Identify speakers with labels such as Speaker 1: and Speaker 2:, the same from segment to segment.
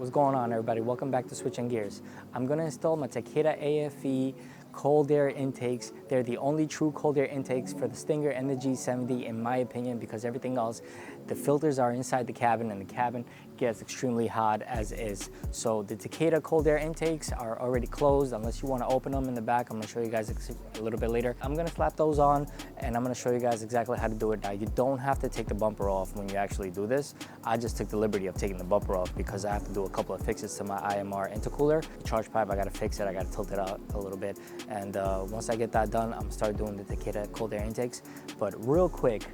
Speaker 1: What's going on, everybody? Welcome back to Switching Gears. I'm gonna install my Takeda AFE cold air intakes. They're the only true cold air intakes for the Stinger and the G70, in my opinion, because everything else, the filters are inside the cabin and the cabin gets extremely hot as is. So the Takeda cold air intakes are already closed unless you want to open them in the back. I'm going to show you guys a little bit later. I'm going to slap those on and I'm going to show you guys exactly how to do it. Now, you don't have to take the bumper off when you actually do this. I just took the liberty of taking the bumper off because I have to do a couple of fixes to my IMR intercooler. The charge pipe, I got to fix it. I got to tilt it out a little bit. And once I get that done, I'm going to start doing the Takeda cold air intakes. But real quick,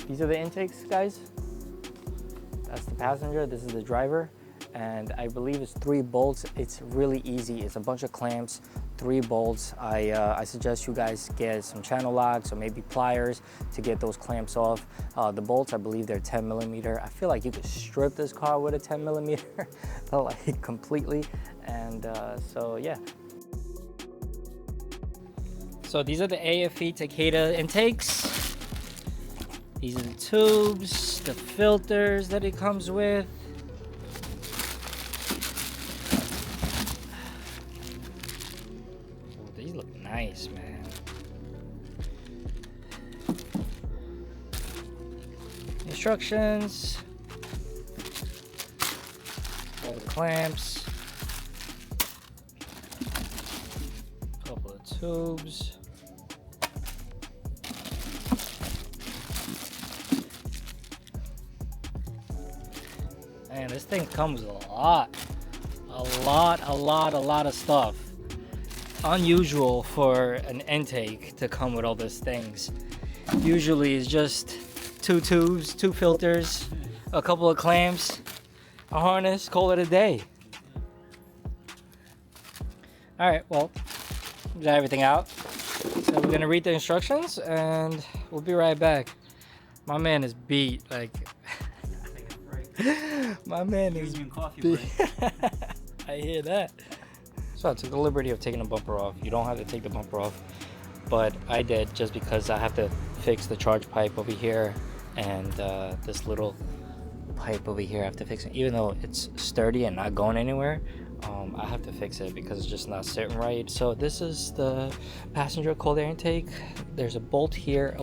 Speaker 1: these are the intakes, guys. That's the passenger, this is the driver, and I believe it's 3 bolts. It's really easy. It's a bunch of clamps, 3 bolts. I suggest you guys get some channel locks or maybe pliers to get those clamps off. The bolts, I believe they're 10 millimeter. I feel like you could strip this car with a 10 millimeter, like completely. And so yeah. So these are the AFE Takeda intakes. These are the tubes, the filters that it comes with. Oh, these look nice, man. Instructions. All the clamps. Couple of tubes. Man, this thing comes with a lot of stuff. Unusual for an intake to come with all these things. Usually it's just 2 tubes, 2 filters, a couple of clamps, a harness, call it a day. All right, well, got everything out. So we're gonna read the instructions and we'll be right back. My man is beat, like, my man is beat. I hear that. So I took the liberty of taking the bumper off. You don't have to take the bumper off, but I did just because I have to fix the charge pipe over here and this little pipe over here I have to fix it. Even though it's sturdy and not going anywhere, I have to fix it because it's just not sitting right. So this is the passenger cold air intake. There's a bolt here,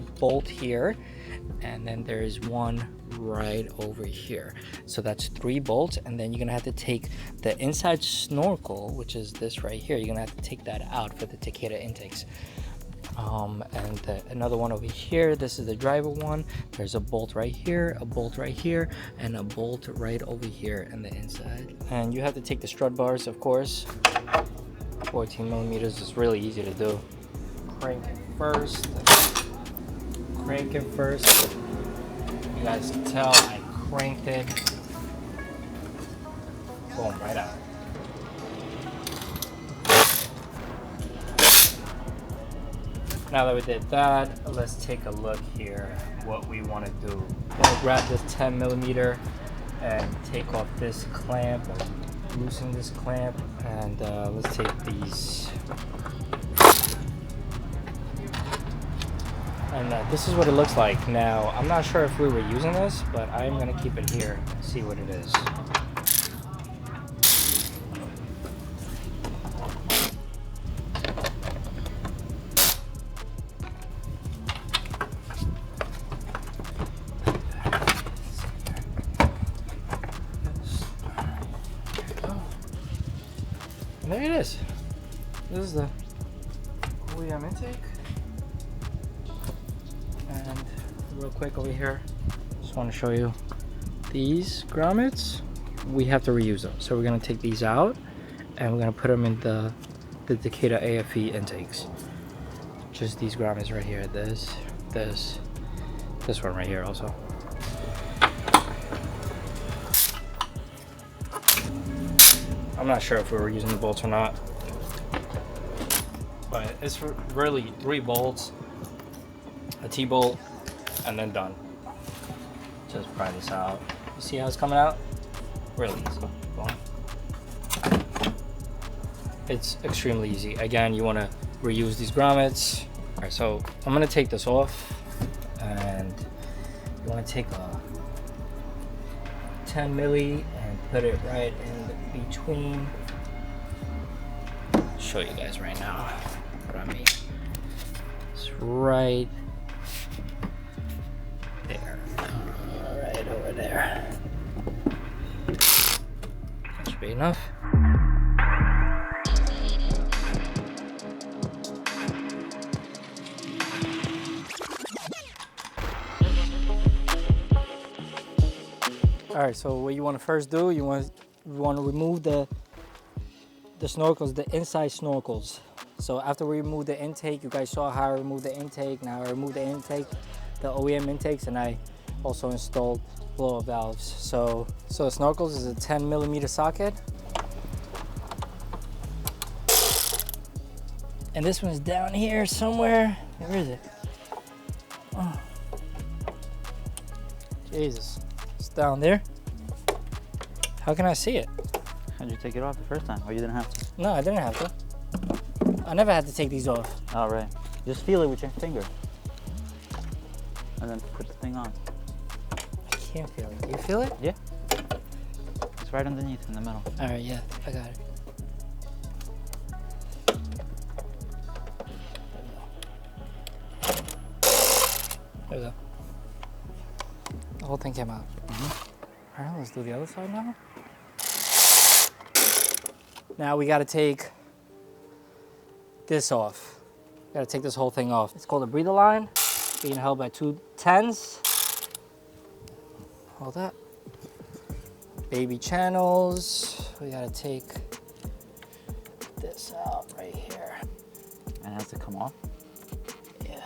Speaker 1: and then there's one right over here. So that's 3 bolts, and then you're gonna have to take the inside snorkel, which is this right here. You're gonna have to take that out for the Takeda intakes. And another one over here. This is the driver one. There's a bolt right here, a bolt right here, and a bolt right over here on the inside. And you have to take the strut bars, of course. 14 millimeters is really easy to do. Crank it first. Crank it first. You guys can tell I cranked it. Boom, right out. Now that we did that, let's take a look here what we want to do. I'm gonna grab this 10 millimeter and take off this clamp, loosen this clamp, and let's take these. And this is what it looks like. Now, I'm not sure if we were using this, but I'm gonna keep it here and see what it is. And there it is. This is the OEM intake. And real quick over here, just want to show you these grommets. We have to reuse them. So we're going to take these out and we're going to put them in the Takeda AFE intakes. Just these grommets right here. This one right here also. I'm not sure if we were using the bolts or not, but it's really 3 bolts, a T-bolt, and then done. Just pry this out. You see how it's coming out? Really easy. Boom. It's extremely easy. Again, you want to reuse these grommets. All right, so I'm gonna take this off, and you want to take a 10 milli and put it right in between. I'll show you guys right now what I mean. It's right there. Right over there. That should be enough. All right, so what you want to first do, you want to remove the snorkels, the inside snorkels. So after we remove the intake, you guys saw how I removed the intake. Now I removed the intake, the OEM intakes, and I also installed blow-up valves. So the snorkels is a 10mm socket. And this one's down here somewhere. Where is it? Oh. Jesus. Down there. How can I see it?
Speaker 2: How'd you take it off the first time? Or you didn't have to?
Speaker 1: No, I didn't have to. I never had to take these off.
Speaker 2: All right. Just feel it with your finger. And then put the thing on.
Speaker 1: I can't feel it. Do you feel it?
Speaker 2: Yeah. It's right underneath in the middle.
Speaker 1: All right, yeah, I got it. There we go. The whole thing came out. All right, let's do the other side now. Now we got to take this off. We got to take this whole thing off. It's called a breather line, being held by two 10s. Hold that. Baby channels. We got to take this out right here.
Speaker 2: And it has to come off?
Speaker 1: Yeah.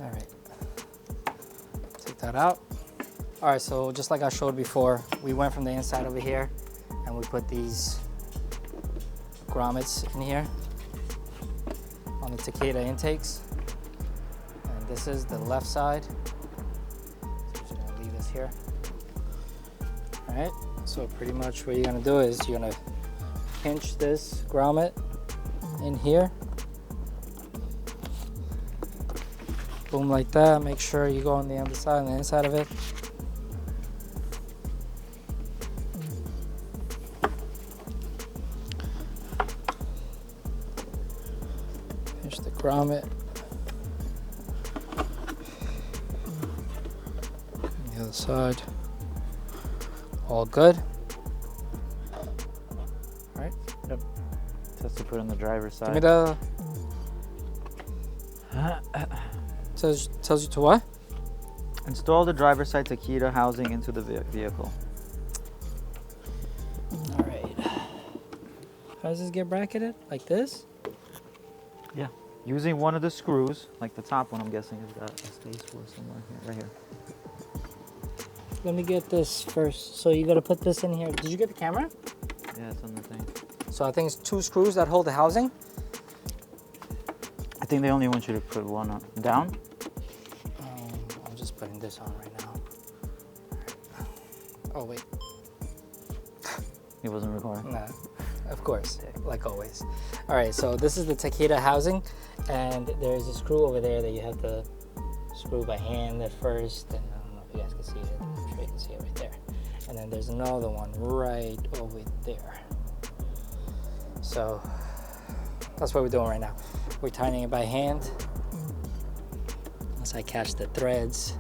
Speaker 1: All right, take that out. All right, so just like I showed before, we went from the inside over here and we put these grommets in here on the Takeda intakes. And this is the left side. So I'm just gonna leave this here. All right, so pretty much what you're gonna do is you're gonna pinch this grommet in here. Boom, like that. Make sure you go on the underside and the inside of it. Pinch the grommet. The other side. All good. All right.
Speaker 2: Yep. Just to put on the driver's side.
Speaker 1: Give me the. Tells you to what?
Speaker 2: Install the driver's side Takeda housing into the vehicle.
Speaker 1: All right. How does this get bracketed? Like this?
Speaker 2: Yeah. Using one of the screws, like the top one, I'm guessing has got a space for somewhere here, right here.
Speaker 1: Let me get this first. So you got to put this in here. Did you get the camera?
Speaker 2: Yeah, it's on the thing.
Speaker 1: So I think it's 2 screws that hold the housing.
Speaker 2: I think they only want you to put one on. Down?
Speaker 1: I'm just putting this on right now. Oh, wait.
Speaker 2: It wasn't recording.
Speaker 1: No, of course, like always. All right, so this is the Takeda housing, and there's a screw over there that you have to screw by hand at first, and I don't know if you guys can see it. I'm sure you can see it right there. And then there's another one right over there. So that's what we're doing right now. We're tightening it by hand. Once I catch the threads,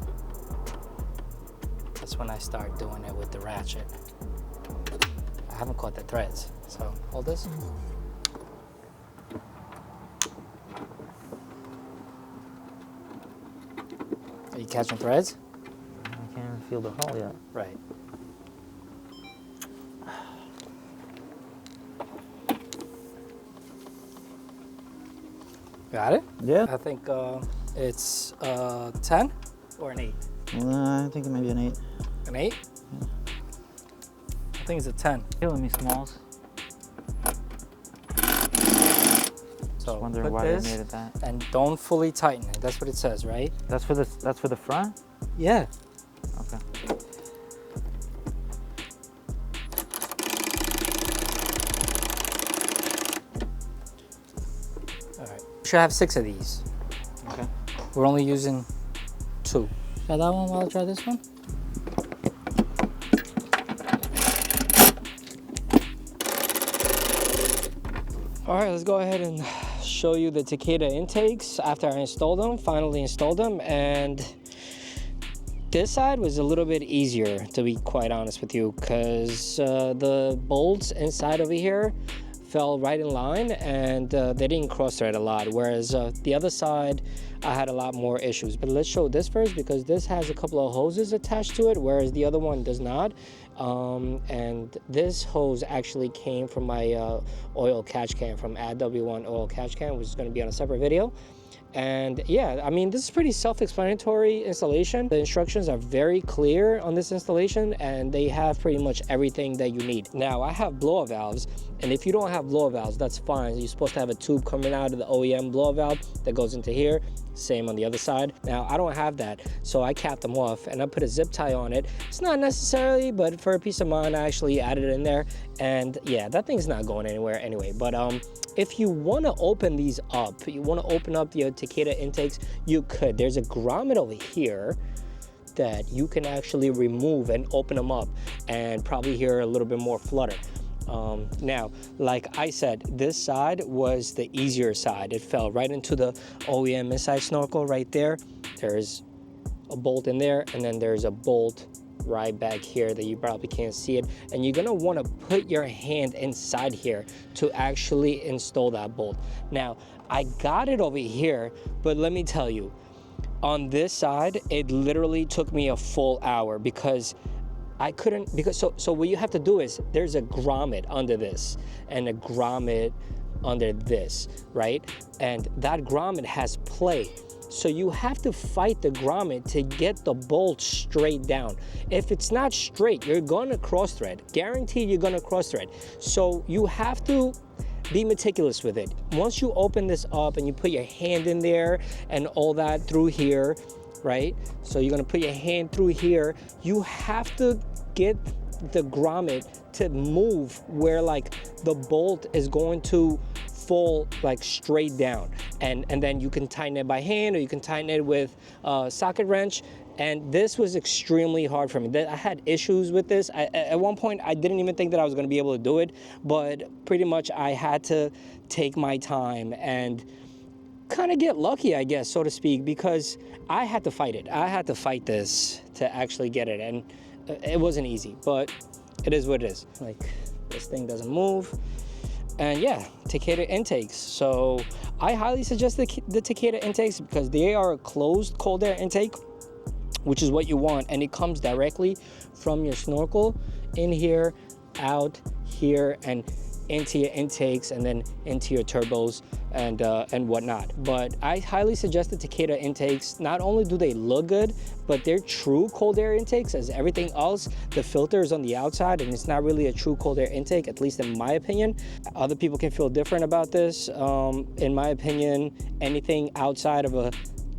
Speaker 1: that's when I start doing it with the ratchet. I haven't caught the threads, so hold this. Are you catching threads?
Speaker 2: I can't even feel the hole yet.
Speaker 1: Right. Got it?
Speaker 2: Yeah.
Speaker 1: I think it's 10 or an 8?
Speaker 2: I think it may be an 8.
Speaker 1: An 8?
Speaker 2: Yeah.
Speaker 1: I think it's a 10.
Speaker 2: Killing me, Smalls.
Speaker 1: So
Speaker 2: Just wondering
Speaker 1: put
Speaker 2: why
Speaker 1: this
Speaker 2: they made it that.
Speaker 1: and don't fully tighten it. That's what it says, right?
Speaker 2: That's for the front?
Speaker 1: Yeah.
Speaker 2: Okay.
Speaker 1: All right. Should have 6 of these.
Speaker 2: Okay.
Speaker 1: We're only using Try that one while I try this one. All right, let's go ahead and show you the Takeda intakes after I installed them, finally installed them. And this side was a little bit easier, to be quite honest with you, because the bolts inside over here fell right in line, and they didn't cross thread a lot, whereas the other side I had a lot more issues. But let's show this first, because this has a couple of hoses attached to it, whereas the other one does not. And this hose actually came from my oil catch can, from ADDW1 oil catch can, which is going to be on a separate video. And yeah, I mean, this is pretty self-explanatory installation. The instructions are very clear on this installation, and they have pretty much everything that you need. Now, I have blower valves, and if you don't have blower valves, that's fine. You're supposed to have a tube coming out of the OEM blower valve that goes into here. Same on the other side. Now, I don't have that, so I capped them off, and I put a zip tie on it. It's not necessarily, but for a peace of mind, I actually added it in there. And yeah, that thing's not going anywhere anyway. But if you want to open these up, you want to open up the Takeda intakes, you could. There's a grommet over here that you can actually remove and open them up, and probably hear a little bit more flutter. Now, like I said, this side was the easier side. It fell right into the OEM inside snorkel right there. There's a bolt in there, and then there's a bolt right back here that you probably can't see it. And you're gonna want to put your hand inside here to actually install that bolt. Now, I got it over here, but let me tell you, on this side, it literally took me a full hour, because I couldn't, because so what you have to do is, there's a grommet under this and a grommet under this, right? And that grommet has play. So you have to fight the grommet to get the bolt straight down. If it's not straight, you're gonna cross thread. Guaranteed you're gonna cross thread. So you have to be meticulous with it. Once you open this up and you put your hand in there and all that through here, right? So you're gonna put your hand through here. You have to get the grommet to move where like the bolt is going to fall like straight down, and then you can tighten it by hand, or you can tighten it with a socket wrench. And this was extremely hard for me. I had issues with this. At one point, I didn't even think that I was going to be able to do it, but pretty much I had to take my time and kind of get lucky, I guess, so to speak, because I had to fight it. I had to fight this to actually get it, and it wasn't easy, but it is what it is. Like, this thing doesn't move. And yeah, Takeda intakes. So I highly suggest the Takeda intakes, because they are a closed cold air intake, which is what you want, and it comes directly from your snorkel in here, out here, and into your intakes, and then into your turbos and whatnot. But I highly suggest the Takeda intakes. Not only do they look good, but they're true cold air intakes. As everything else, the filter is on the outside, and it's not really a true cold air intake, at least in my opinion. Other people can feel different about this. In my opinion, anything outside of a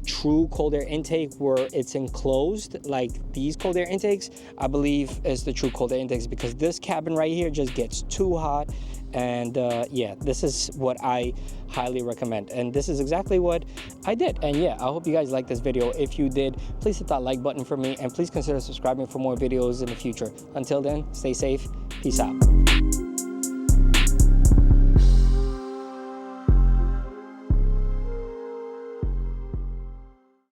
Speaker 1: true cold air intake where it's enclosed, like these cold air intakes, I believe is the true cold air intakes, because this cabin right here just gets too hot. And yeah, this is what I highly recommend, and this is exactly what I did. And yeah, I hope you guys liked this video. If you did, please hit that like button for me, and please consider subscribing for more videos in the future. Until then, stay safe. Peace out.